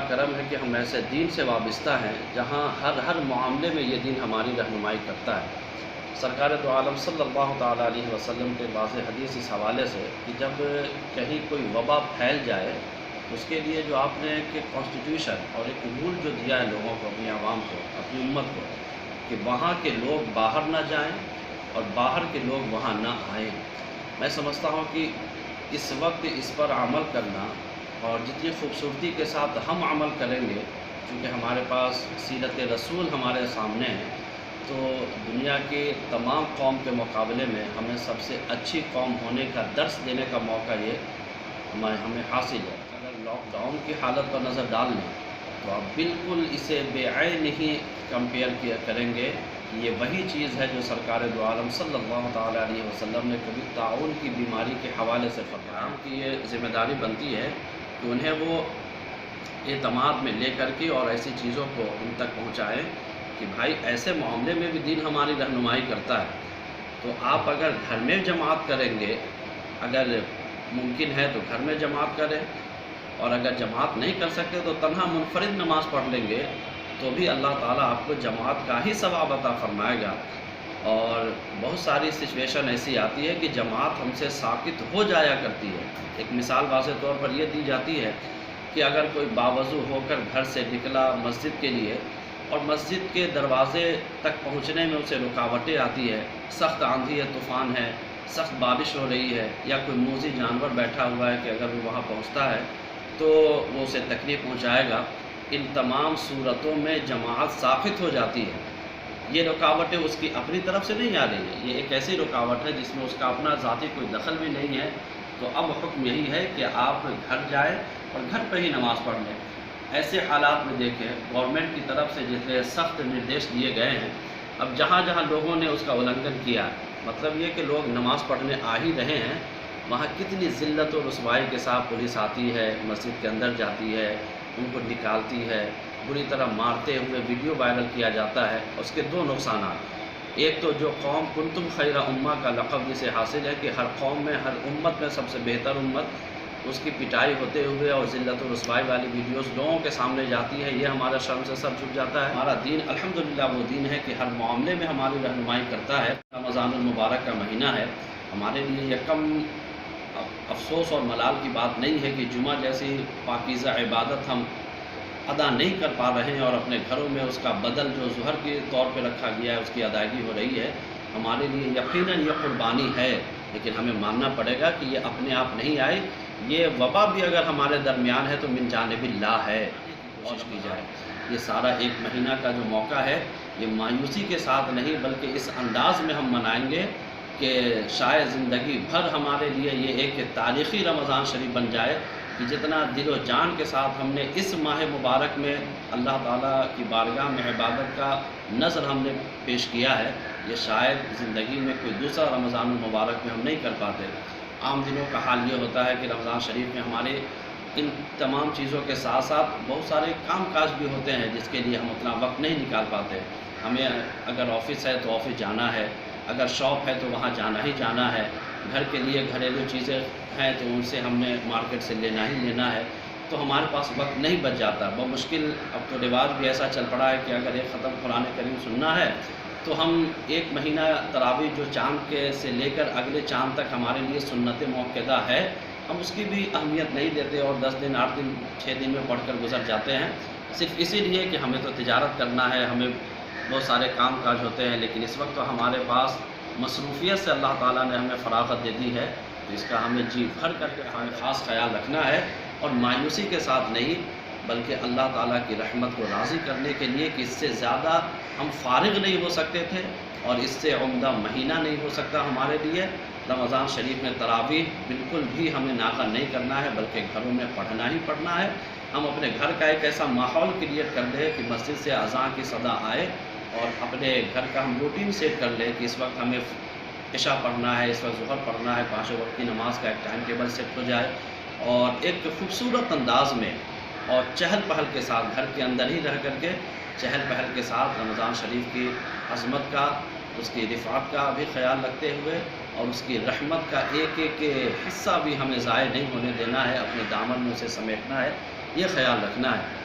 کرم ہے کہ ہم ایسے دین سے وابستہ ہیں جہاں ہر معاملے میں یہ دین ہماری رہنمائی کرتا ہے۔ سرکار دو عالم صلی اللہ تعالیٰ علیہ وسلم کے واضح حدیث اس حوالے سے کہ جب کہیں کوئی وبا پھیل جائے اس کے لیے جو آپ نے ایک کانسٹیٹیوشن اور ایک رول جو دیا ہے لوگوں کو، اپنی عوام کو، اپنی امت کو، کہ وہاں کے لوگ باہر نہ جائیں اور باہر کے لوگ وہاں نہ آئیں۔ میں سمجھتا ہوں کہ اس وقت اس پر عمل کرنا اور جتنی خوبصورتی کے ساتھ ہم عمل کریں گے، چونکہ ہمارے پاس سیرت رسول ہمارے سامنے ہے، تو دنیا کے تمام قوم کے مقابلے میں ہمیں سب سے اچھی قوم ہونے کا درس دینے کا موقع یہ ہمیں حاصل ہے۔ اگر لاک ڈاؤن کی حالت پر نظر ڈال لیں تو آپ بالکل اسے بے عین نہیں کمپیئر کریں گے کہ یہ وہی چیز ہے جو سرکار دو عالم صلی اللہ تعالیٰ علیہ وسلم نے کبھی طاعون کی بیماری کے حوالے سے فرمایا کہ یہ ذمہ داری بنتی ہے کہ انہیں وہ اعتماد میں لے کر کے اور ایسی چیزوں کو ان تک پہنچائیں کہ بھائی ایسے معاملے میں بھی دین ہماری رہنمائی کرتا ہے۔ تو آپ اگر گھر میں جماعت کریں گے، اگر ممکن ہے تو گھر میں جماعت کریں، اور اگر جماعت نہیں کر سکتے تو تنہا منفرد نماز پڑھ لیں گے تو بھی اللہ تعالیٰ آپ کو جماعت کا ہی ثواب عطا فرمائے گا۔ اور بہت ساری سچویشن ایسی آتی ہے کہ جماعت ہم سے ساقط ہو جایا کرتی ہے۔ ایک مثال واضح طور پر یہ دی جاتی ہے کہ اگر کوئی باوضو ہو کر گھر سے نکلا مسجد کے لیے اور مسجد کے دروازے تک پہنچنے میں اسے رکاوٹیں آتی ہے، سخت آندھی ہے، طوفان ہے، سخت بارش ہو رہی ہے، یا کوئی موذی جانور بیٹھا ہوا ہے کہ اگر وہ وہاں پہنچتا ہے تو وہ اسے تکلیف پہنچائے گا، ان تمام صورتوں میں جماعت ساقط ہو جاتی ہے۔ یہ رکاوٹیں اس کی اپنی طرف سے نہیں آ رہی ہے، یہ ایک ایسی رکاوٹ ہے جس میں اس کا اپنا ذاتی کوئی دخل بھی نہیں ہے۔ تو اب حکم یہی ہے کہ آپ گھر جائیں اور گھر پہ ہی نماز پڑھ لیں۔ ایسے حالات میں دیکھیں گورنمنٹ کی طرف سے جتنے سخت نردیش دیے گئے ہیں، اب جہاں جہاں لوگوں نے اس کا النگھن کیا، مطلب یہ کہ لوگ نماز پڑھنے آ ہی رہے ہیں، وہاں کتنی ذلت و رسوائی کے ساتھ پولیس آتی ہے، مسجد کے اندر جاتی ہے، ان کو نکالتی ہے، بری طرح مارتے ہوئے ویڈیو وائرل کیا جاتا ہے۔ اس کے دو نقصانات، ایک تو جو قوم کنتم خیر امہ کا لقب جسے حاصل ہے کہ ہر قوم میں، ہر امت میں سب سے بہتر امت، اس کی پٹائی ہوتے ہوئے اور ذلت و رسوائی والی ویڈیوز لوگوں کے سامنے جاتی ہے، یہ ہمارا شرم سے سر جھک جاتا ہے۔ ہمارا دین الحمدللہ وہ دین ہے کہ ہر معاملے میں ہماری رہنمائی کرتا ہے۔ رمضان المبارک کا مہینہ ہے، ہمارے لیے یہ کم افسوس اور ملال کی بات نہیں ہے کہ جمعہ جیسی پاکیزہ عبادت ہم ادا نہیں کر پا رہے ہیں اور اپنے گھروں میں اس کا بدل جو ظہر کے طور پہ رکھا گیا ہے اس کی ادائیگی ہو رہی ہے۔ ہمارے لیے یقیناً یہ قربانی ہے، لیکن ہمیں ماننا پڑے گا کہ یہ اپنے آپ نہیں آئی، یہ وبا بھی اگر ہمارے درمیان ہے تو من جانب اللہ ہے، کوشش کی جائے۔ یہ سارا ایک مہینہ کا جو موقع ہے یہ مایوسی کے ساتھ نہیں بلکہ اس انداز میں ہم منائیں گے کہ شاید زندگی بھر ہمارے لیے یہ ایک تاریخی رمضان شریف بن جائے کہ جتنا دل و جان کے ساتھ ہم نے اس ماہ مبارک میں اللہ تعالیٰ کی بارگاہ میں عبادت کا نذر ہم نے پیش کیا ہے، یہ شاید زندگی میں کوئی دوسرا رمضان المبارک میں ہم نہیں کر پاتے۔ عام دنوں کا حال یہ ہوتا ہے کہ رمضان شریف میں ہمارے ان تمام چیزوں کے ساتھ ساتھ بہت سارے کام کاج بھی ہوتے ہیں جس کے لیے ہم اتنا وقت نہیں نکال پاتے۔ ہمیں اگر آفس ہے تو آفس جانا ہے، اگر شاپ ہے تو وہاں جانا ہی جانا ہے، گھر کے لیے گھریلو چیزیں ہیں تو ان سے ہم نے مارکیٹ سے لینا ہی لینا ہے، تو ہمارے پاس وقت نہیں بچ جاتا۔ بمشکل اب تو رواج بھی ایسا چل پڑا ہے کہ اگر ایک ختم قرآن کریم سننا ہے تو ہم ایک مہینہ تراویح جو چاند کے سے لے کر اگلے چاند تک ہمارے لیے سنت موقدہ ہے، ہم اس کی بھی اہمیت نہیں دیتے اور 10 دن 8 دن 6 دن میں پڑھ کر گزر جاتے ہیں، صرف اسی لیے کہ ہمیں تو تجارت کرنا ہے، ہمیں بہت سارے کام کاج ہوتے ہیں۔ لیکن اس وقت تو ہمارے پاس مصروفیت سے اللہ تعالیٰ نے ہمیں فراغت دے دی ہے، تو اس کا ہمیں جی بھر کر کے ہمیں خاص خیال رکھنا ہے اور مایوسی کے ساتھ نہیں بلکہ اللہ تعالیٰ کی رحمت کو راضی کرنے کے لیے کہ اس سے زیادہ ہم فارغ نہیں ہو سکتے تھے اور اس سے عمدہ مہینہ نہیں ہو سکتا ہمارے لیے۔ رمضان شریف میں تراویح بالکل بھی ہمیں ناغہ نہیں کرنا ہے بلکہ گھروں میں پڑھنا ہی پڑھنا ہے۔ ہم اپنے گھر کا ایک ایسا ماحول کریٹ کر دیں کہ مسجد سے اذان کی صدا آئے اور اپنے گھر کا ہم روٹین سیٹ کر لیں کہ اس وقت ہمیں عشاء پڑھنا ہے، اس وقت ظہر پڑھنا ہے، 5 وقت کی نماز کا ایک ٹائم ٹیبل سیٹ ہو جائے اور ایک خوبصورت انداز میں اور چہل پہل کے ساتھ گھر کے اندر ہی رہ کر کے چہل پہل کے ساتھ رمضان شریف کی عظمت کا، اس کی رفعت کا بھی خیال رکھتے ہوئے اور اس کی رحمت کا ایک ایک حصہ بھی ہمیں ضائع نہیں ہونے دینا ہے، اپنے دامن میں اسے سمیٹنا ہے، یہ خیال رکھنا ہے۔